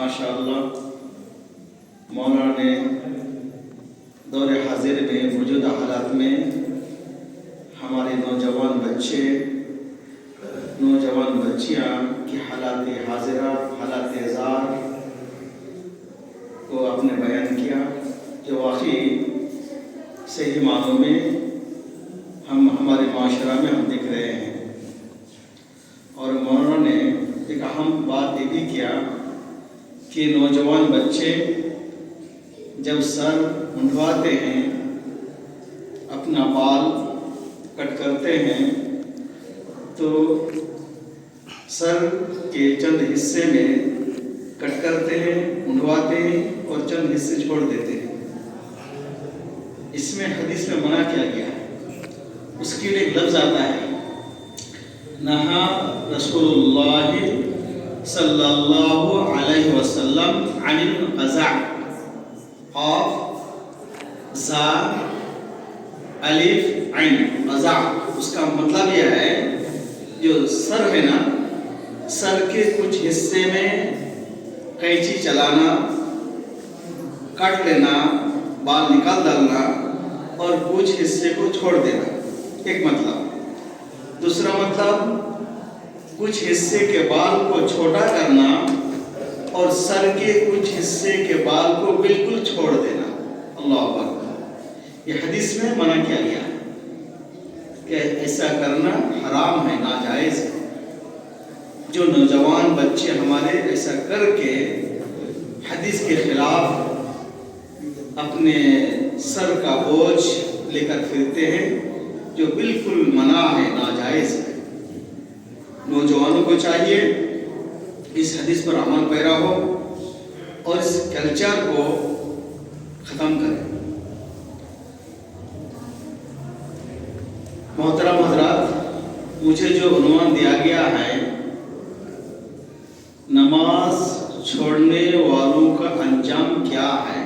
माशाअल्लाह मौलाना ने दौर हाजिर में मौजूदा हालात में हमारे नौजवान बच्चे नौजवान बच्चियाँ की हालात हाजिरा हालात ज़ार को आपने बयान किया जो वाकई सही मानों में हम हमारे माशरा में हम देख रहे हैं। और मौलाना ने एक अहम बात ये भी किया कि नौजवान बच्चे जब सर मुंडवाते हैं, अपना बाल कट करते हैं, तो सर के चंद हिस्से में कट करते हैं, मुंडवाते हैं और चंद हिस्से छोड़ देते हैं। इसमें हदीस में मना किया गया है। उसके लिए एक लफ्ज़ आता है, नहा रसूलुल्लाह सल्लल्लाहु अलैहि वसल्लम अनिल क़ज़ा क़ाफ ज़ा अलिफ ऐन क़ज़ा। उसका मतलब यह है जो सर है ना, सर के कुछ हिस्से में कैंची चलाना, काट लेना, बाल निकाल डालना और कुछ हिस्से को छोड़ देना, एक मतलब। दूसरा मतलब कुछ हिस्से के बाल को छोटा करना और सर के कुछ हिस्से के बाल को बिल्कुल छोड़ देना। अल्लाह अकबर। ये हदीस में मना किया गया है कि ऐसा करना हराम है, नाजायज़ है। जो नौजवान बच्चे हमारे ऐसा करके हदीस के खिलाफ अपने सर का बोझ लेकर फिरते हैं, जो बिल्कुल मना है, नाजायज़ है। नौजवानों को चाहिए इस हदीस पर अमल पैरा हो और इस कल्चर को ख़त्म करें। मोहतरम हज़रात, मुझे जो उन्वान दिया गया है, नमाज छोड़ने वालों का अंजाम क्या है।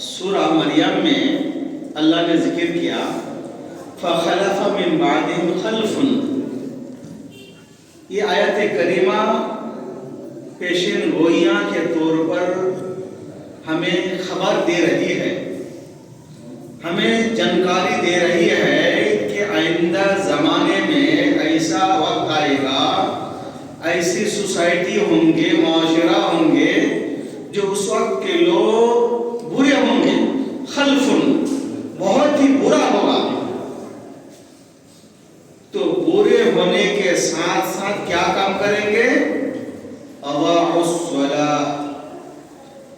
सूरह मरियम में अल्लाह ने जिक्र किया, फ़ख़लफ़ मिन बादिहिम ख़ल्फ़ुन। ये आयत करीमा पेशिन गोइयाँ के तौर पर हमें खबर दे रही है, हमें जानकारी दे रही है कि आइंदा ज़माने में ऐसा वक्त आएगा, ऐसी सोसाइटी होंगे, माशरा होंगे, जो उस वक्त के लोग बुरे होंगे। खल्फुन, बहुत ही बुरा होगा। तो बुरे होने के साथ साथ क्या काम करेंगे? अज़ाउस्सलाह,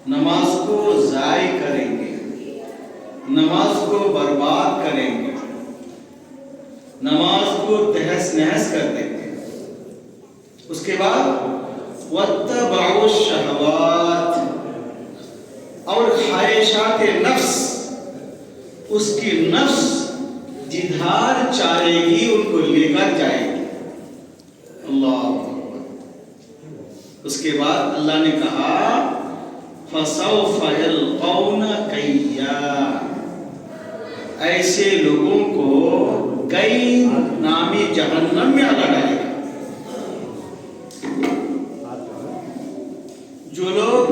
नमाज को ज़ाय करेंगे, नमाज को बर्बाद करेंगे, नमाज को तहस नहस कर देंगे। उसके बाद वत्तबउश शहवात, और ख्वाहिशात नफ्स, उसकी नफ्स जिधार चाहेगी उनको लेकर जाएगी। अल्लाह। उसके बाद अल्लाह ने कहा, फसौफ यल्क़ौना कय्या, ऐसे लोगों को कई नामी जहन्नम में लगाएगा। जो लोग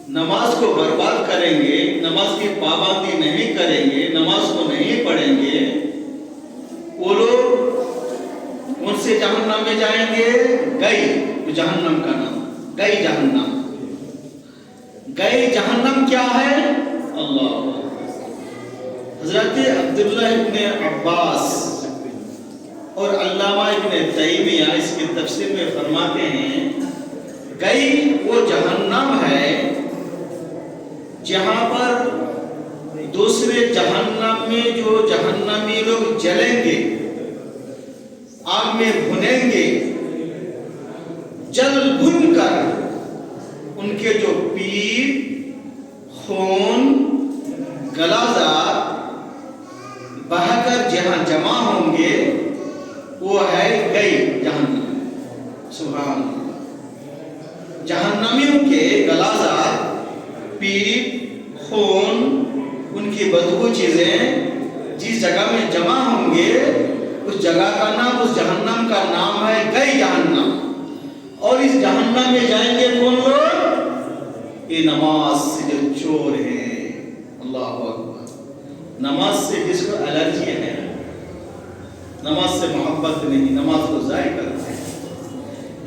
नमाज को बर्बाद करेंगे, नमाज की पाबंदी नहीं करेंगे, नमाज को नहीं पढ़ेंगे, वो लोग उनसे जहन्नम में जाएंगे। गई जहन्नम का नाम, गई जहन्नम। गई जहन्नम क्या है? अल्लाह। हज़रत अब्दुल्लाह इब्न अब्बास और अल्लामा इब्न तैमिया इसकी तफसीर में फरमाते हैं, गई वो जहन्नम है जहां पर दूसरे जहन्नम में जो जहन्नमी लोग जलेंगे, आग में भुनेंगे, जल भुन कर उनके जो पीठ, खून, गलाज़ार बहकर जहां जमा होंगे, वो है गई जहन्नम। सुभान अल्लाह। जहन्नमियों के गलाज़ार, पीठ, खून, उनकी बदबू चीजें जिस जगह में जमा होंगे, उस जगह का नाम, उस जहन्नम का नाम है इस जहन्नम में जाएंगे कौन लोग? ये नमाज से जो चोर हैं। अल्लाह अकबर। नमाज से जिसको एलर्जी है, नमाज से मोहब्बत नहीं, नमाज को ज़ाय करते हैं।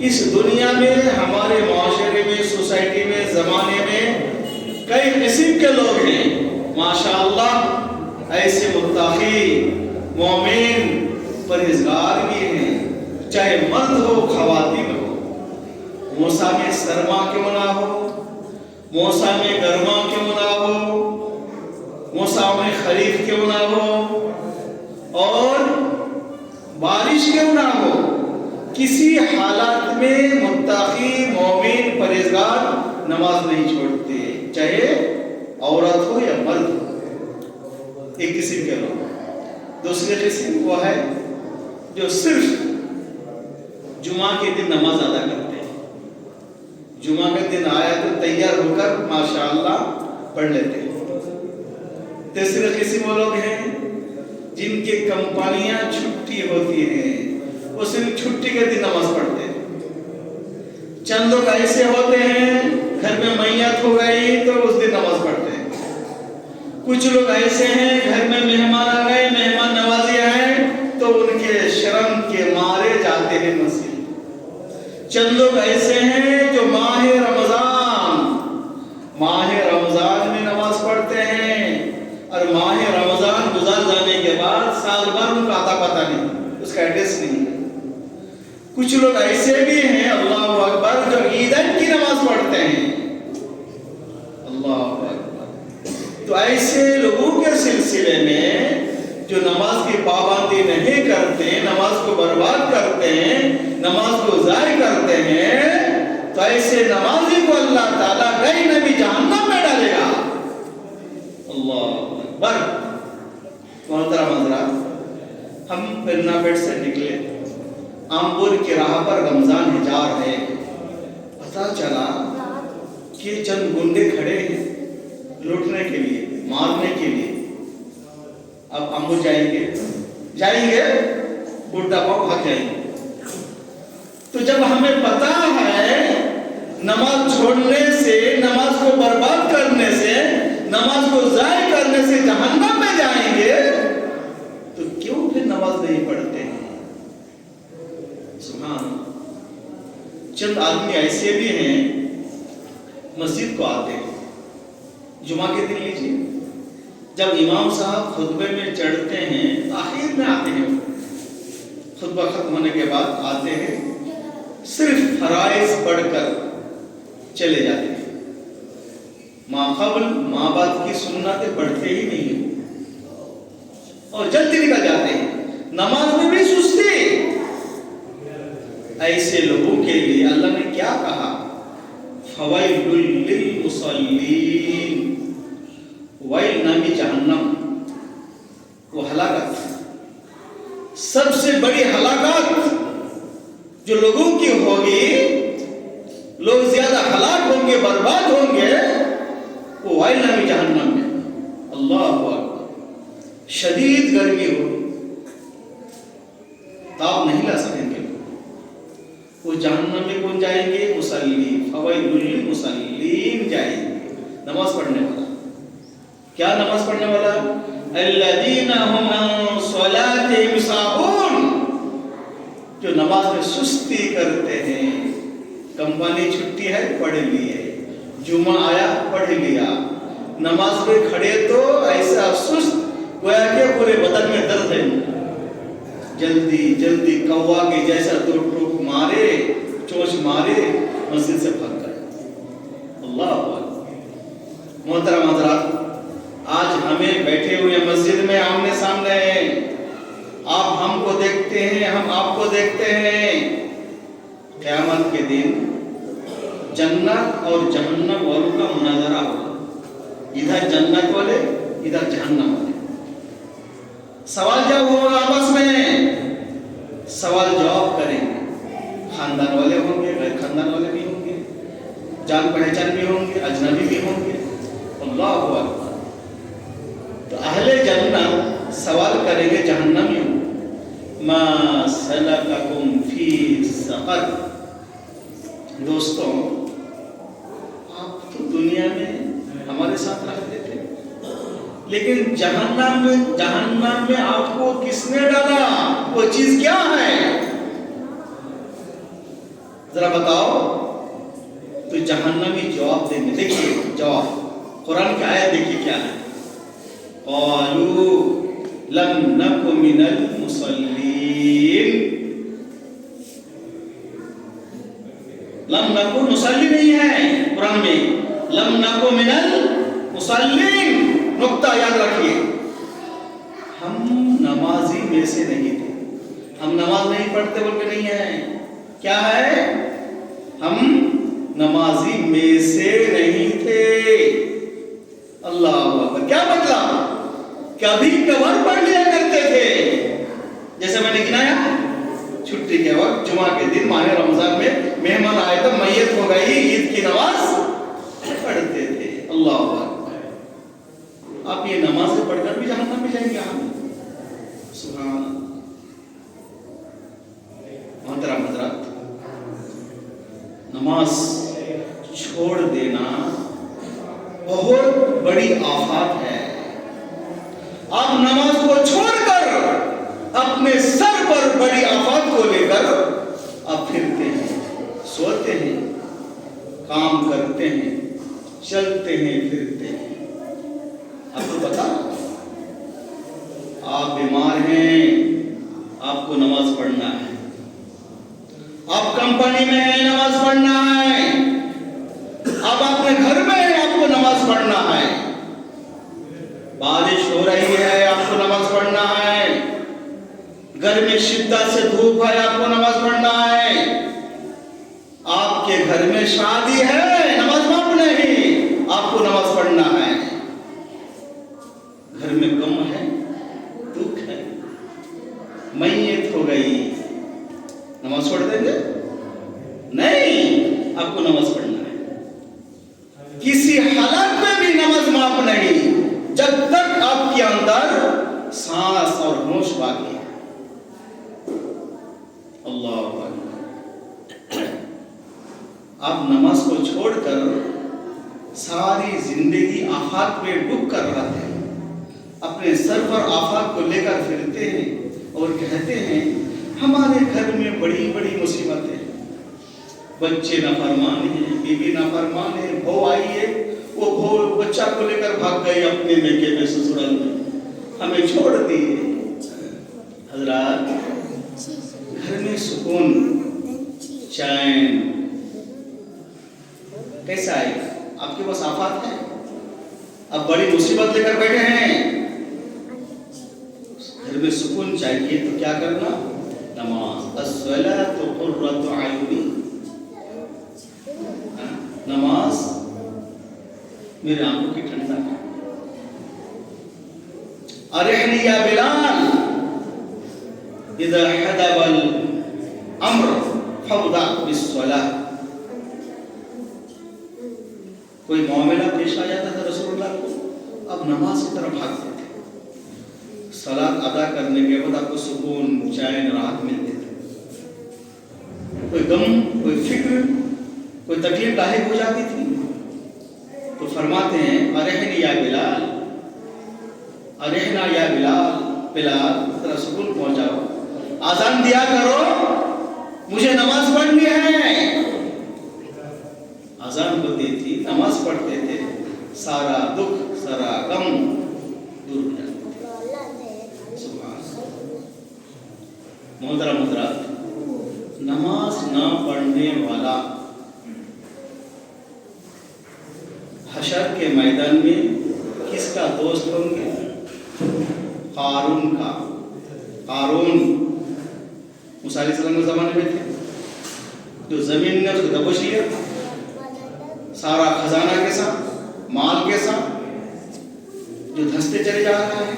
इस दुनिया में, हमारे माशरे में, सोसाइटी में, ज़माने में कई किस्म के लोग हैं माशाअल्लाह, ऐसे मुत्ताक़ी मोमिन परहेज़गार भी हैं, चाहे मर्द हो ख़वातीन हो। मौसम सरमा क्यों ना हो, मौसम गर्मा क्यों ना हो, मौसम खरीफ क्यों ना हो, और बारिश क्यों ना हो, किसी हालात में मुत्ताक़ी मोमिन परहेज़गार नमाज नहीं छोड़ते, चाहे औरत हो या मर्द हो। एक किस्म के लोग। दूसरे किस्म वो है जो सिर्फ जुमा के दिन नमाज अदा करते हैं। जुमा का दिन आया तो तैयार होकर माशाअल्लाह पढ़ लेते हैं। तीसरे किस्म वो लोग हैं जिनकी कंपनियां छुट्टी होती हैं, वो सिर्फ छुट्टी के दिन नमाज पढ़ते हैं। चंद लोग ऐसे होते हैं घर में मैयत हो गई तो उस दिन नमाज पढ़ते हैं। कुछ लोग ऐसे हैं घर में मेहमान आ गए, मेहमान नवाजी है तो उनके शर्म के मारे जाते हैं मस्जिद। चंद लोग ऐसे हैं जो माह रमजान में नमाज पढ़ते हैं और माह रमजान गुजर जाने के बाद साल भर उनका आता पता नहीं, उसका एड्रेस नहीं। कुछ लोग ऐसे भी हैं अल्लाह अकबर जो ईदन की नमाज पढ़ते हैं। अल्लाह अकबर। तो ऐसे लोगों के सिलसिले में जो नमाज की पाबंदी नहीं करते, नमाज को बर्बाद करते हैं, नमाज को ज़ाय करते हैं, तो ऐसे नमाजी को अल्लाह ताला कहीं न भी जहन्नम में डालेगा। अल्लाह अकबर। मोहतरम हज़रात, हम पिरनापेट से निकले, आमपुर की राह पर रमजान हिजार है। पता चला कि चंद गुंडे खड़े हैं लूटने के लिए, मारने के लिए। अब हम जाएंगे उल्टा पाँव भाग जाएंगे। तो जब हमें पता है नमाज छोड़ने से, नमाज को बर्बाद करने से, नमाज को ज़ाय करने से जहन्नम में जाएंगे, तो क्यों फिर नमाज नहीं पढ़ते हैं? सुभान। चंद आदमी ऐसे भी हैं मस्जिद को आते हैं, जुमा के दिन लीजिए, जब इमाम साहब खुतबे में चढ़ते हैं, आखिर में आते हैं, खुतबा खत्म होने के बाद आते हैं, सिर्फ फराइज पढ़कर चले जाते हैं। माक़बल माँ बाप की सुन्नतें पढ़ते ही नहीं और जल्दी निकल जाते हैं, नमाज में भी सुस्ती। ऐसे लोगों के लिए अल्लाह ने क्या कहा? फवैलुल लिल मुसल्लीन, वैल नामी जहन्नम, वो हलाकत, सबसे बड़ी हलाकत जो लोगों की होगी, लोग ज्यादा हलाक होंगे, बर्बाद होंगे, वो वैल नामी जहन्नम में। अल्लाह अकबर। शदीद गर्मी हो, ताप नहीं ला सकेंगे, वो जहन्नम में कौन जाएंगे? मुसल्ली, फवैलुल लिल मुसल्लीन जाएंगे। नमाज पढ़ने वाला। क्या नमाज पढ़ने वाला? अल्लज़ीना हुम अन सलातिहिम साहून, जो नमाज में सुस्ती करते हैं। कंपनी छुट्टी है, पढ़ लिए, जुमा आया, पढ़ लिया, नमाज में खड़े तो ऐसा सुस्त गोया के पूरे बदन में दर्द है। जल्दी जल्दी कौवा के जैसा दो टूक मारे, चोंच मारे, मस्जिद से भाग गए। अल्लाह अकबर। मोहतरम हज़रात, आज हमें बैठे हुए मस्जिद में आमने सामने हैं, आप हमको देखते हैं, हम आपको देखते हैं। क़यामत के दिन जन्नत और जहन्नम वालों का मुनाज़रा होगा, इधर जन्नत वाले, इधर जहन्नम वाले। सवाल जवाब होगा आपस में, सवाल जवाब करेंगे। खानदान वाले होंगे, गैर खानदान वाले भी होंगे, जान पहचान भी होंगे, अजनबी भी होंगे। अल्लाह अकबर। तो अहले जन्नत सवाल करेंगे जहन्नमियों, मा सलककुम फी सक़र, دوستوں آپ تو دنیا میں ہمارے ساتھ رہتے تھے، لیکن جہنم میں آپ کو کس نے ڈالا؟ وہ چیز کیا ہے ذرا بتاؤ؟ تو جہنمی جواب دیں گے. دیکھیے جواب، قرآن کی آیت دیکھیے کیا ہے. قالوا لم نک من المصلین. لم نکو مصلی نہیں ہے قرآن میں، لم نکو من المصلین. نقطہ یاد رکھیے، ہم نمازی میں سے نہیں تھے. ہم نماز نہیں پڑھتے بلکہ نہیں ہے. کیا ہے؟ ہم نمازی میں سے نہیں تھے. اللہ اکبر. کیا مطلب؟ کبھی کبھار پڑھ لیا کرتے تھے. جیسے میں نے گنایا، چھٹی کے وقت جمعہ کے دن ماہ رمضان میں مہمان آئے تو میت ہو گئی، عید کی نماز پڑھتے تھے. اللہ اکبر. آپ یہ نماز پڑھ کر بھی جہنم میں جائیں گے؟ ہم سبحان اللہ. محترم حضرات، نماز چھوڑ دینا بہت بڑی آفات ہے. آپ نماز کو چھوڑ کر اپنے سر پر بڑی آفات کو لے کر آپ پھرتے ہیں، سوتے ہیں، کام کرتے ہیں، چلتے ہیں، پھرتے ہیں. آپ کو پتا آپ بیمار ہیں، آپ کو نماز پڑھنا ہے. آپ کمپنی میں ہیں، نماز پڑھنا ہے. آپ اپنے گھر میں ہیں، آپ کو نماز پڑھنا ہے. بارش ہو رہی ہے، آپ کو نماز پڑھنا ہے. گھر میں شدت سے دھوپ ہے، آپ کو نماز پڑھنا ہے. آپ کے گھر میں شادی ہے، نماز معاف نہیں، آپ کو نماز پڑھنا ہے. گھر میں غم ہے، دکھ ہے، میت ہو گئی، نماز چھوڑ دیں گے؟ نہیں، آپ کو نماز پڑھنا ہے. کسی حالت میں بھی نماز معاف نہیں جب تک آپ کے اندر سانس اور ہوش باقی ہے. اللہ اکبر. آپ نماز کو چھوڑ کر ساری زندگی آفات میں ڈوب کر رہتے ہیں. اپنے سر پر آفات کو لے کر پھرتے ہیں اور کہتے ہیں ہمارے گھر میں بڑی بڑی مصیبتیں ہیں. بچے نافرمان ہیں، بیوی نافرمان ہے، بہو آئی ہے، وہ بہو بچہ کو لے کر بھاگ گئی اپنے میکے میں، سسرال میں، ہمیں چھوڑ دیے. حضرات، گھر میں سکون، چین کیسا آئے گا؟ آپ کے پاس آفات ہے، اب بڑی مصیبت لے کر بیٹھے ہیں. گھر میں سکون چاہیے تو کیا کرنا؟ نماز. الصلاۃ قرۃ عینی. نماز میرے آنکھوں کی ٹھنڈا ہے. ارحنی یا بلال اذا حدب الامر فابدأ بالصلاۃ. کوئی معاملہ پیش آ جاتا تھا رسول اللہ کو، اب نماز کی طرف بھاگتے تھے. صلاۃ ادا کرنے کے بعد آپ کو سکون، چین، راحت ملتی تھی. کوئی غم، کوئی فکر، کوئی تکلیف لاحق ہو جاتی تھی تو فرماتے ہیں ارحنی یا بلال، ارحنا یا بلال، بلال ذرا سکون پہنچاؤ، آذان دیا کرو، مجھے نماز پڑھنی ہے. آذان ہوتی تھی، نماز پڑھتے تھے، سارا دکھ، سارا غم دور ہو جاتا تھا. سبحان اللہ. محترم حضرات، نماز نہ پڑھنے والا حشر کے میدان میں کس کا دوست ہوں گے؟ قارون کا. قارون موسیٰ علیہ السلام کے زمانے میں تھے، جو زمین نے اس کو دبوچ لیا، سارا خزانہ کے ساتھ، مال کے ساتھ، جو دھستے چلے جا رہا ہے.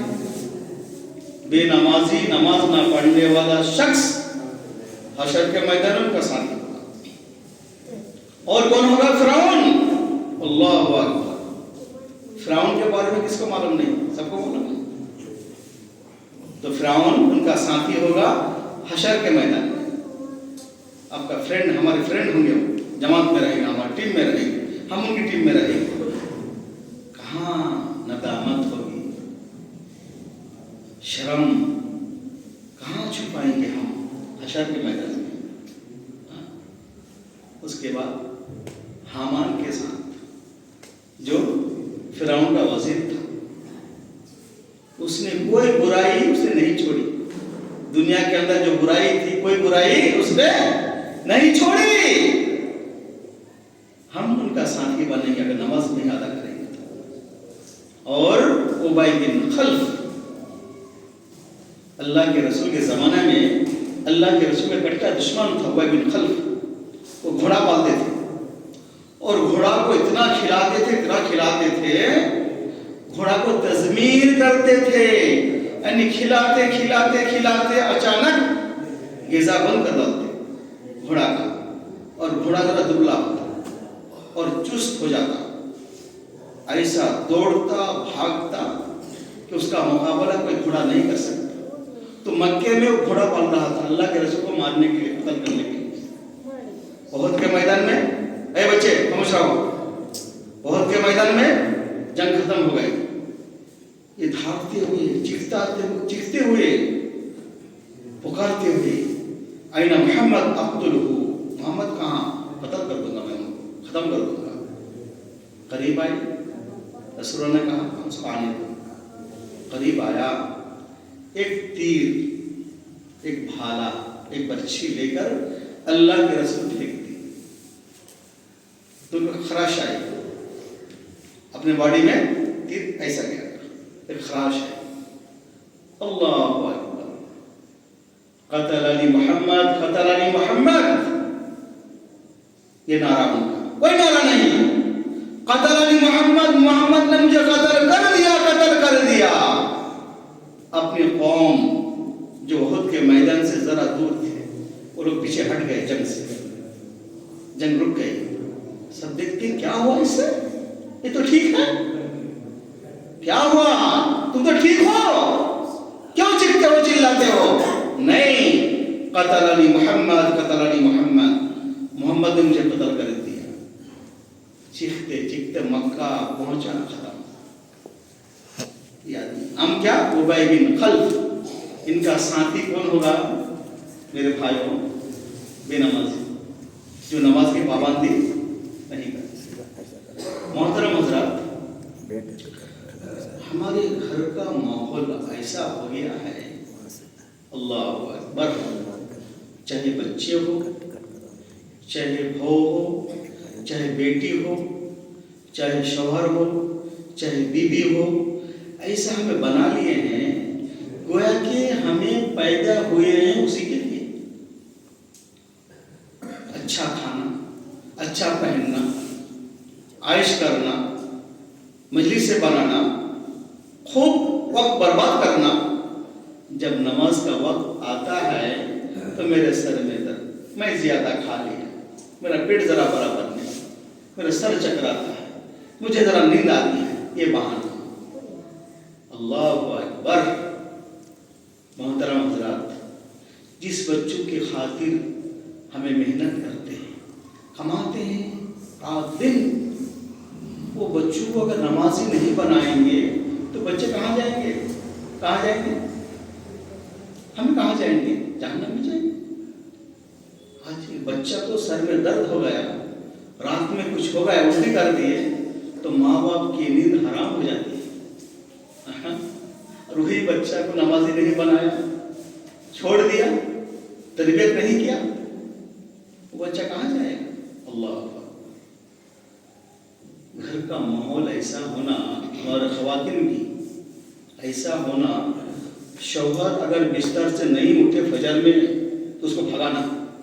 بے نمازی، نماز نہ پڑھنے والا شخص حشر کے میدان ان کا ساتھ ہوگا. اور کون ہوگا؟ فرعون. اللہ اکبر. فرعون کے بارے میں کس کو معلوم نہیں؟ سب کو معلوم ہے. تو فرعون ان کا ساتھی ہوگا حشر کے میدان میں. آپ کا فرینڈ، ہمارے فرینڈ ہوں گے. जमात में रहेंगे, हमारी टीम में रहेंगे, हम उनकी टीम में रहेंगे। कहाँ नदामत होगी, शर्म कहाँ छुपाएंगे हम हशर के मैदान में। उसके बाद हामान के साथ जो फिरौन का वजीर था, उसने कोई बुराई उसने नहीं छोड़ी। दुनिया के अंदर जो बुराई थी, कोई बुराई उसने नहीं छोड़ी। हम उनका साथी बनेंगे अगर नमाज नहीं अदा करेंगे तो। और उबई बिन खल्फ, अल्लाह के रसूल के ज़माने में अल्लाह के रसूल का कट्टा दुश्मन था उबई बिन खल्फ। वो घोड़ा पालते थे और घोड़ा को इतना खिलाते थे, घोड़ा को तज़मीर करते थे, यानी खिलाते अचानक ग़िज़ा बंद कर डालते घोड़ा का, और घोड़ा ज़रा दुबला होता और चुस्त हो जाता, ऐसा दौड़ता भागता कि उसका मुकाबला कोई घोड़ा नहीं कर सकता। तो मक्के में वो घोड़ा पाल रहा था अल्लाह के रसूल को मारने के लिए, कत्ल करने के लिए। उहद के मैदान में, ए बच्चे समझ रहा हो, उहद के मैदान में जंग खत्म हो गई। ये भागते हुए चीखते हुए पुकारते हुए, आइना मोहम्मद अक़्तुलहु, मोहम्मद कहाँ, कत्ल कर दूंगा मैं उनको, खत्म कर दूंगा। करीब आई, रसूल ने कहा उसको आने दो। करीब आया, एक तीर, एक भाला, एक बर्छी लेकर अल्लाह के रसूल फेंक दी। तो खराश आई, अपने बॉडी में तीर ऐसा गया, एक खराश है। अल्लाहु अकबर, क़तलनी मोहम्मद, ये नारा उनका, कोई नारा नहीं। क़तलनी मोहम्मद ने मुझे कत्ल कर दिया। अपनी कौम जो उहद के मैदान से जरा दूर थे, वो लोग पीछे हट गए, जंग रुक गई। सब देखते क्या हुआ इससे, ये तो ठीक है, क्या हुआ, तुम तो ठीक हो, क्यों चिल्लाते हो चिल्लाते हो? नहीं, क़तलनी मोहम्मद, मोहम्मद ने मुझे कत्ल कर दिया। चीखते मक्का पहुंचा, खत्म। हम क्या, उबई बिन खल्फ, इनका साथी कौन होगा मेरे भाइयों? बेनमाजी, जो नमाज की पाबंदी नहीं करते। मोहतरम हज़रात, हमारे घर का माहौल ऐसा हो गया है, अल्लाहु अकबर, चाहे बच्चे हो, चाहे बहू हो, चाहे बेटी हो, चाहे शौहर हो, चाहे बीबी हो, ऐसा हमें बना लिए हैं गोया कि हमें पैदा हुए हैं उसी के लिए। अच्छा खाना, अच्छा पहनना, आयश करना, मजलिस से बनाना, खूब वक्त बर्बाद करना। जब नमाज का वक्त आता है तो मेरे सर में दर्द, मैं ज्यादा खा लिया, मेरा पेट जरा बराबर नहीं, मेरा सर चकराता है, मुझे जरा नींद आती है, ये बहाना। अल्लाहु अकबर। मोहतरम हज़रात, जिस बच्चों के खातिर हमें मेहनत करते हैं, कमाते हैं रात दिन, वो बच्चों को अगर नमाजी नहीं बनाएंगे तो बच्चे कहाँ जाएंगे? हम कहाँ जाएंगे? जहन्नम में जाएंगे। आज बच्चा को सर में दर्द हो गया, रात में कुछ हो गया, उल्टी कर दिए, तो माँ बाप की नींद हराम हो जाती है। और वही बच्चा को नमाजी नहीं बनाया, छोड़ दिया, तरबियत नहीं किया, वो बच्चा कहाँ जाएगा? अल्लाह, घर का माहौल ऐसा होना, और ख़वातीन भी ऐसा होना, शौहर अगर बिस्तर से नहीं उठे फजर में तो उसको भगाना,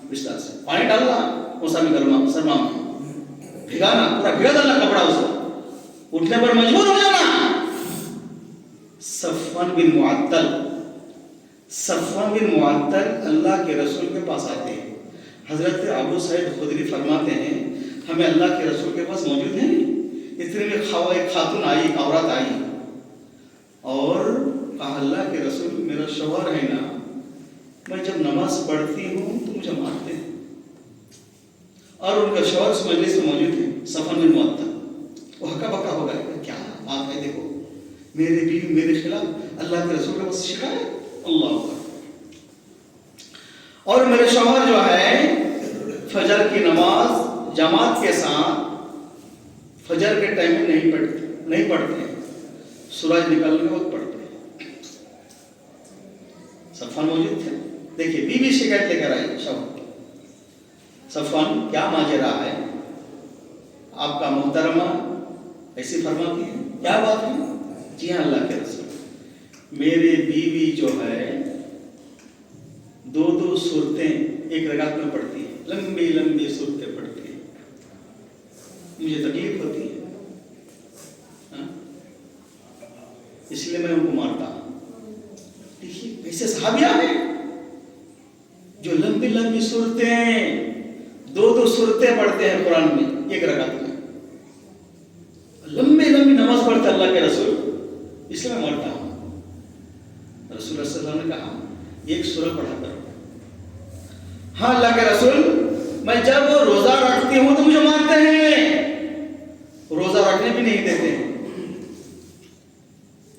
बिस्तर से पानी डालना, कोसा में गर्मा शर्मा में भिगाना, पूरा भिगा डालना कपड़ा, उसको उठने पर मजबूर हो जाना। सफ़वान बिन मुअत्तल अल्लाह के रसूल के पास आते हैं। हज़रत अबू सईद खुदरी फरमाते हैं, हमें अल्लाह के रसूल के पास मौजूद है, इतने में एक खातून आई, औरत आई और कहा, अल्लाह के रसूल, मेरा शौहर है ना, मैं जब नमाज पढ़ती हूँ तो मुझे मारते हैं, اور ان کا شوہر اس مجلس میں موجود ہے، صفوان بن معطل. وہ ہکا بکا ہو گئے، کیا بات ہے، دیکھو میرے بیوی میرے خلاف اللہ کے رسول کا بس شکایت، اللہ اکبر. اور میرے شوہر جو ہے فجر کی نماز جماعت کے ساتھ فجر کے ٹائم میں نہیں پڑھتے، سورج نکلنے کے وقت پڑھتے ہیں. صفوان موجود تھے. دیکھیے بیوی شکایت لے کر آئی شوہر، صفوان کیا ماجرا ہے، آپ کا محترمہ ایسی فرماتی ہے، کیا بات ہے؟ جی ہاں اللہ کے رسول، میرے بیوی جو ہے 2 صورتیں ایک رکعت میں پڑھتی ہے، لمبی لمبی صورتیں پڑھتی ہے، مجھے تکلیف ہوتی ہے، اس لیے میں ان کو مارتا ہوں. دیکھیے ایسے صحابیہ ہیں جو لمبی لمبی صورتیں 2 صورتیں پڑھتے ہیں قرآن میں ایک رکعت میں، لمبی لمبی نماز پڑھتے اللہ کے رسول، اس لیے میں مارتا ہوں. رسول اللہ صلی اللہ علیہ وسلم نے کہا ایک سورہ پڑھا کرو. ہاں اللہ کے رسول، میں جب روزہ رکھتی ہوں تو مجھے مارتے ہیں، روزہ رکھنے بھی نہیں دیتے ہیں.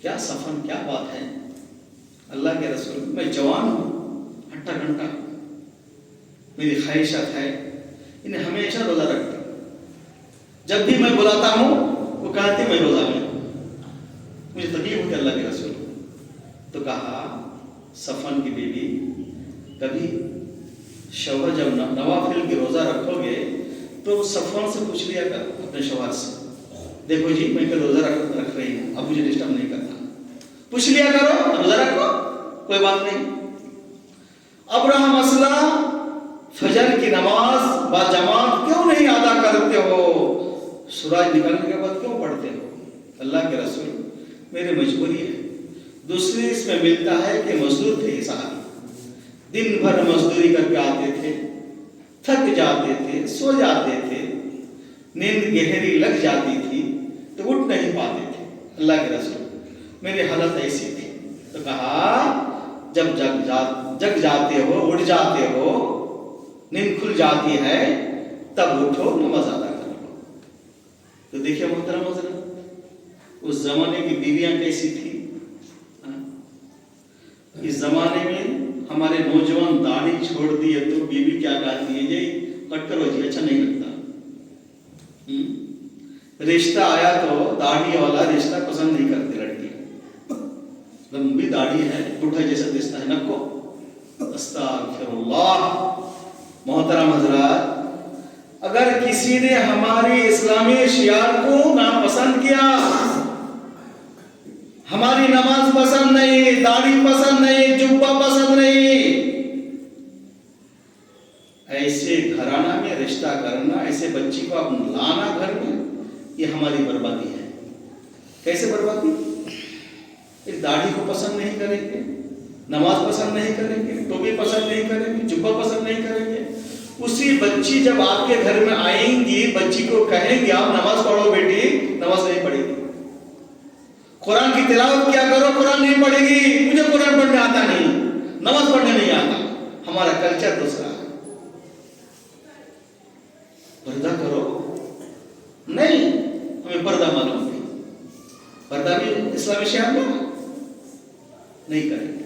کیا صفن، کیا بات ہے اللہ کے رسول، میں جوان ہوں، ہٹا گھنٹا، میری خواہشات ہے، انہیں ہمیشہ روزہ رکھتی ہوں. جب بھی میں بلاتا ہوں وہ کہتے میں روزہ میں ہوں، مجھے تکلیف ہوتی اللہ کے رسول. تو کہا صفن کی بیوی، کبھی شوہر جب نوافل کی روزہ رکھو گے تو صفوان سے پوچھ لیا کر اپنے شوہر سے، دیکھو جی میں کل روزہ رکھ رہی ہوں، اب مجھے ڈسٹرب نہیں کرنا، پوچھ لیا کرو، روزہ رکھو کوئی بات نہیں. اب رہا مسئلہ فجر کی نماز با جماعت کیوں نہیں ادا کرتے ہو، سورج نکلنے کے بعد کیوں پڑھتے ہو؟ اللہ کے رسول میری مجبوری ہے. دوسری اس میں ملتا ہے کہ مزدور تھے صحابی، دن بھر مزدوری کر کے آتے تھے، تھک جاتے تھے، سو جاتے تھے، نیند گہری لگ جاتی تھی تو اٹھ نہیں پاتے تھے. اللہ کے رسول میری حالت ایسی تھی. تو کہا جب جگ جاتے ہو، اٹھ جاتے ہو، نیند کھل جاتی ہے، تب اٹھو نماز ادا کر لو. تو دیکھیے محترم حضرت، اس زمانے کی بیویاں کیسی تھی. اس زمانے میں ہمارے نوجوان داڑھی چھوڑ دی ہے تو بیوی کیا کہتی ہے، جی کٹ کرو جی، اچھا نہیں لگتا. رشتہ آیا تو داڑھی والا رشتہ پسند نہیں کرتی لڑکی، لمبی داڑھی ہے، بوڑھا جیسا دستا ہے نکو. استغفر اللہ. محترم حضرات، اگر کسی نے ہماری اسلامی شعار کو ناپسند کیا، ہماری نماز پسند نہیں، داڑھی پسند نہیں، جبہ پسند نہیں، ایسے گھرانہ میں رشتہ کرنا، ایسے بچی کو لانا گھر میں، یہ ہماری بربادی ہے. کیسے بربادی؟ اس داڑھی کو پسند نہیں کریں گے، نماز پسند نہیں کریں گے، ٹوپی پسند نہیں کریں گے، جبہ پسند نہیں کریں گے. اسی بچی جب آپ کے گھر میں آئیں گی، بچی کو کہیں گے آپ نماز پڑھو بیٹی، نماز نہیں پڑھے گی. قرآن کی تلاوت کیا کرو، قرآن نہیں پڑھے گی، مجھے قرآن پڑھنے آتا نہیں، نماز پڑھنے نہیں آتا. ہمارا کلچر دوسرا ہے. پردہ کرو، نہیں ہمیں پردہ معلوم نہیں، پردہ بھی اسلامی شعار نہیں کریں گے.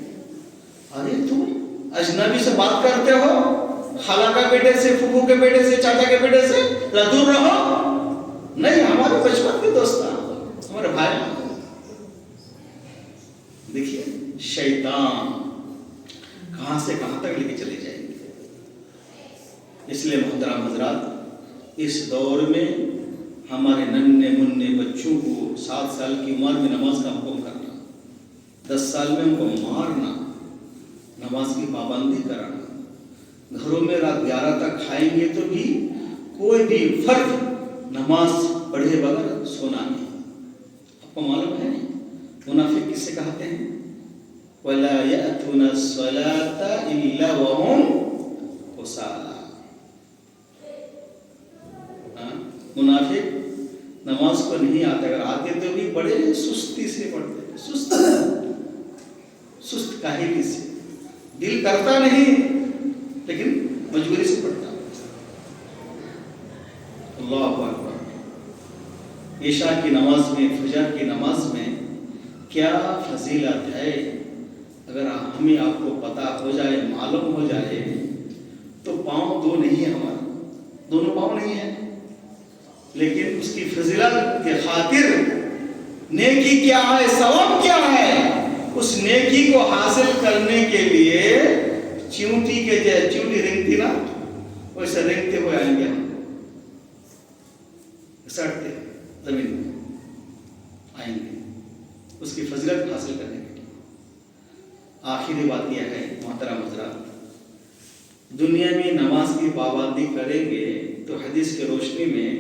ارے تم اجنبی سے بات کرتے ہو، خالہ کا بیٹے سے، پھوپھو کے بیٹے سے، چاچا کے بیٹے سے، دور رہو. نہیں، ہمارے بچپن کے دوست ہمارے بھائی. دیکھیے شیطان کہاں سے کہاں تک لے کے چلے جائیں گے. اس لیے محترم حضرات، اس دور میں ہمارے ننھے منھے بچوں کو 7 سال کی عمر میں نماز کا حکم کرنا، 10 سال میں ان کو مارنا، نماز کی پابندی کرانا، گھروں میں رات 11 تک کھائیں گے تو بھی کوئی بھی فرد نماز پڑھے بغیر سونا نہیں. آپ کو معلوم ہے منافق کس سے کہتے ہیں؟ وَلَا يَأْتُونَ الصَّلَاةَ إِلَّا وَهُمْ كُسَالَىٰ. منافق نماز کو نہیں آتے، اگر آتے تو بھی بڑے سستی سے پڑھتے، سست کاہلی سے، دل کرتا نہیں لیکن مجبوری سے پڑھتا. अल्लाह अकबर। ईशा की नमाज में, फजर की नमाज में क्या फजीलत है, अगर हमें आपको पता हो जाए, मालूम हो जाए, तो पाँव दो नहीं है हमारा, दोनों पाँव नहीं है, लेकिन उसकी फजीलत के खातिर नेकी क्या है, सवाब क्या है, उस नेकी को हासिल करने के लिए चींटी के जैसे, चींटी रेंगती ना, वैसे रेंगते हुए आएंगे हम, सड़ते जमीन में आएंगे उसकी फजीलत हासिल करने के लिए। आखिरी बात यह है मोहतरम हज़रात, दुनिया में नमाज की पाबंदी करेंगे तो हदीस की रोशनी में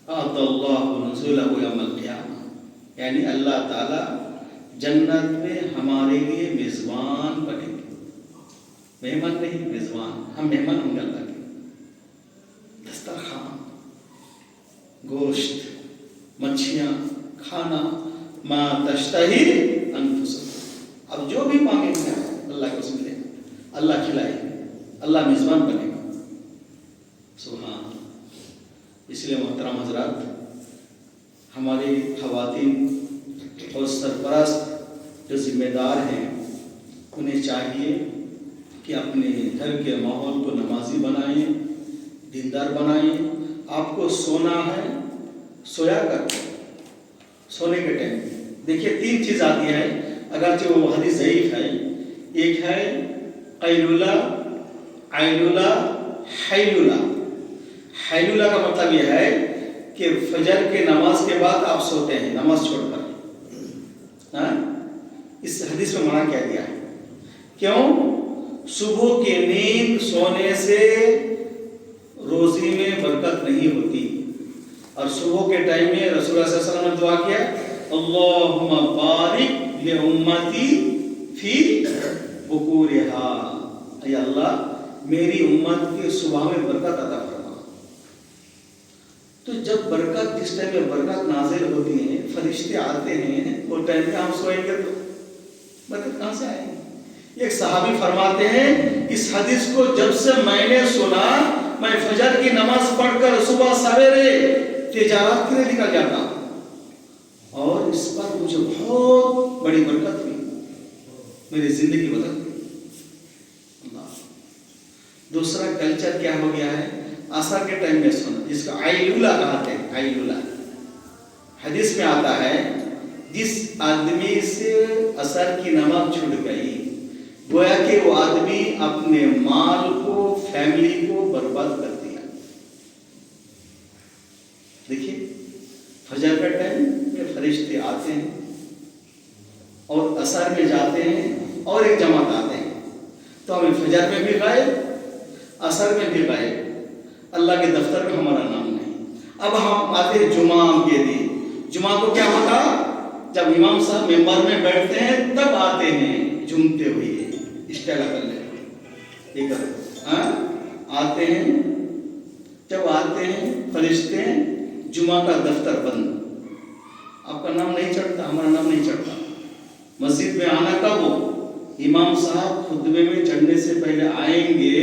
अल्लाहु नुज़ुलहु यौमल क़ियामा, यानी अल्लाह ताला जन्नत में हमारे लिए मेज़बान बनेंगे, मेहमान नहीं मेज़बान, हम मेहमान होंगे अल्लाह के। दस्तरखान, गोश्त, मच्छियाँ, खाना, मा तश्तही अनफुसुकुम, अब जो भी मांगेंगे अल्लाह को मिलेगा, अल्लाह खिलाएगा, अल्लाह मेज़बान बनेगा। सुभान। इसलिए मोहतरम हज़रात, हमारी ख़वातीन और सरपरस्त जो जिम्मेदार हैं, उन्हें चाहिए कि अपने घर के माहौल को नमाजी बनाएं, दीनदार बनाएं। आपको सोना है, सोया कर, सोने के टाइम देखिए 3 चीज़ आती है, अगरचे वो हदीस ज़ईफ है। एक है क़ैलूला, आइलूला, हैलूला। हैलूला का मतलब यह है कि फजर के नमाज के बाद आप सोते हैं नमाज छोड़कर। इस हदीस में मना क्या दिया है? क्यों? सुबह की नींद सोने से रोजी में बरकत नहीं होती, और सुबह के टाइम में रसूलुल्लाह सल्लल्लाहु अलैहि वसल्लम ने दुआ किया, अल्लाहुम्मा बारिक li उम्मती फी बुकूरिहा, या अल्लाह मेरी उम्मत की सुबह में बरकत अता फरमा। तो जब बरकत, जिस टाइम में बरकत नाजिल होती है, फरिश्ते आते हैं, वो टाइम में हम सोएंगे तो बरकत कहाँ से आएगी? एक सहाबी फरमाते हैं, इस हदीस को जब से मैंने सुना, मैं फजर की नमाज पढ़कर सुबह सवेरे तिजारत के लिए निकल जाता, और इस पर मुझे बहुत बड़ी बरकत हुई, मेरी जिंदगी बदल गई। दूसरा कल्चर क्या हो गया है? असर के टाइम में सोना, जिसका आइलूला कहते हैं। आइलूला हदीस में आता है, जिस आदमी से असर की नमाज छूट गई, गोया कि वो आदमी अपने माल को, फैमिली को बर्बाद कर दिया। देखिए, फजर का टाइम में फरिश्ते आते हैं और असर में जाते हैं और एक जमात आते हैं, तो हमें फजर में भी गए, असर में भी गए, अल्लाह के दफ्तर में हमारा नाम नहीं। अब हम आते हैं जुमा के दिन। जुमा को क्या होता? जब इमाम साहब मेंबर में बैठते हैं तब आते हैं, झूमते हुए स्टाइल कर लेते आते हैं। जब आते हैं फरिश्ते, जुमा का दफ्तर बंद, आपका नाम नहीं चढ़ता, हमारा नाम नहीं चढ़ता। मस्जिद में आना कब हो? इमाम साहब खुतबे में चढ़ने से पहले आएंगे,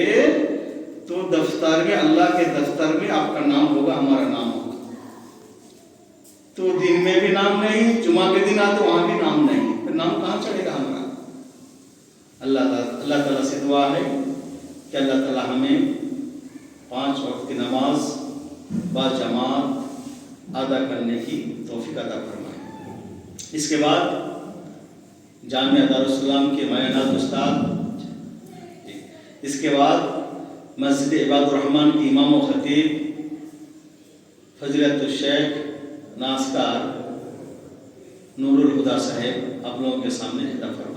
तो दफ्तर में, अल्लाह के दफ्तर में आपका नाम होगा, हमारा नाम होगा। तो दिन में भी नाम नहीं, जुमा के दिन आते वहां भी नाम नहीं, फिर नाम कहाँ चढ़ेगा हमारा? अल्लाह ताला से दुआ है कि अल्लाह ताला हमें 5 वक्त की नमाज बाजमात अदा करने की तौफीक अता फरमाए। इसके बाद जामिया दारुस्सलाम के मायनात उस्ताद, इसके बाद मस्जिद इबादुर रहमान की इमाम व खतीब फजीलतुल शेख नास्कार नूरुल हुदा साहेब आप लोगों के सामने अदा फरमाए।